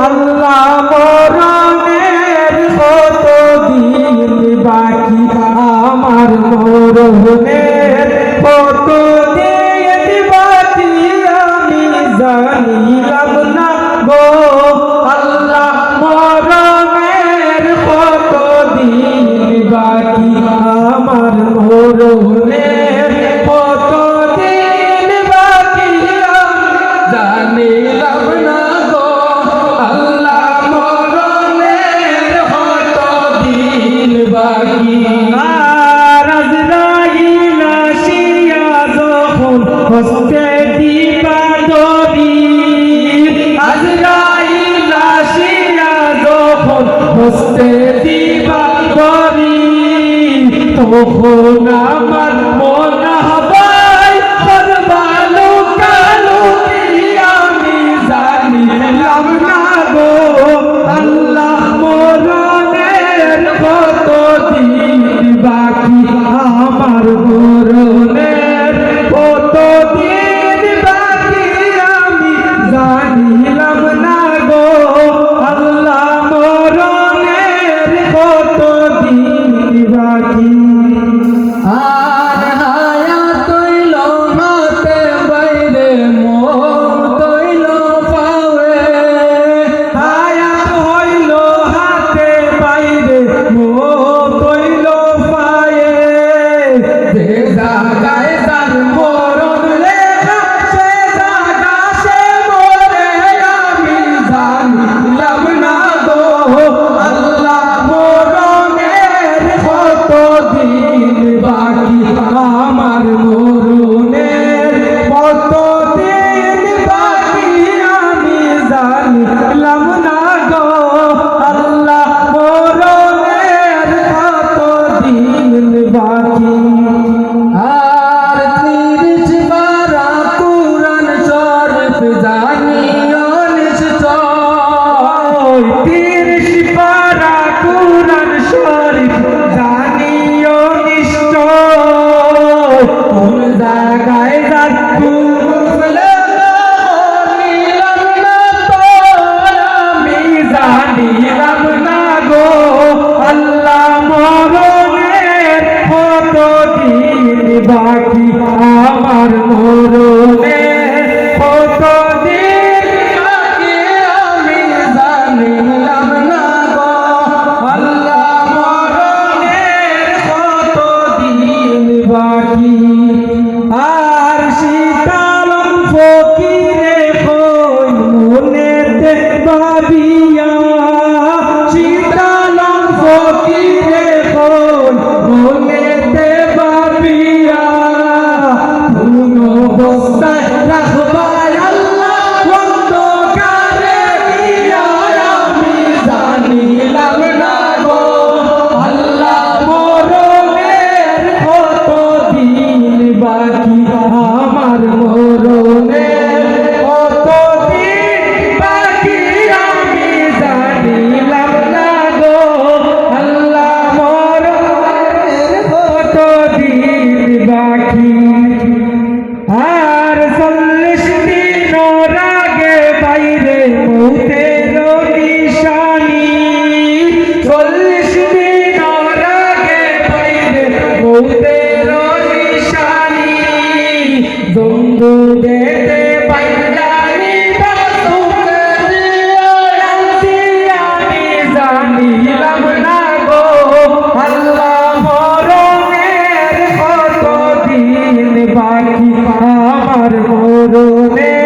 আল্লাহ মরণের কত দিন বাকি আমার মরণের কত দিন বাকি আমি জানিলাম না গো আল্লাহ মরণের কত দিন বাকি আমার মরণের কত দিন বাকি আমি জানিলাম না গো আল্লাহ মরণের কত দিন বাকি আর আজরাইল আসিয়া যখন হস্তে দিবা দড়ি আজরাইল আসিয়া যখন হস্তে দিবা দড়ি তখন আমার মন হবাই করবালো কালো আমি জানিলাম না গো আল্লাহ মরণের কত দিন বাকি আমার মরণের কত দিন বাকি আমি জানিলাম না গো আল্লাহ মরণের কত দিন বাকি আর হায়াত হইল হাতে বাইরে মন তৈল পাওয়ে হায়াত হইল হাতে বাইরে মন তৈল পায়ে যে জায়গায় তার মরণ লেখা সে জায়গা সে মরে আমি জানিলাম না গো আল্লাহ মরণের কত দিন বাকি আমার মরণের কত দিন বাকি আমি জানিলাম না গো আল্লাহ মরণের কত দিন বাকি আর 30 পারা কুরআন শরীফ জানিও নিশ্চয় 30 পারা কুরআন শরীফ জানিও নিশ্চয় কোন জায়গায় যাচ্ছু নিলাম না তো আমি জানিলাম না গো আল্লাহ মরণের কত দিন বাকি আমার মরণের কত দিন বাকি আমি জানিলাম না গো আল্লাহ মরণের কত দিন বাকি আর শীতলম ফকিরে কই মনেতে ভাবিয়া শীতলম ফকিরে কই মনেতে ভাবিয়া কোন অবস্থায় রাখবাই আল্লাহ অন্ধকারে দিয়া আমি জানিলাম না গো আল্লাহ মরণের কত দিন বাকি আমার মরণের কত দিন বাকি আমি জানিলাম না গো আল্লাহ মরণের কত দিন বাকি আর 40 দিন আগে বাইরে মৌতের নিশানি 40 দিন আগে বাইরে মৌতের নিশানি বন্ধু দেতে বাইজানি বাসুকে আমি জানিলাম না গো আল্লাহ মরণের কত দিন বাকি আমার মরণের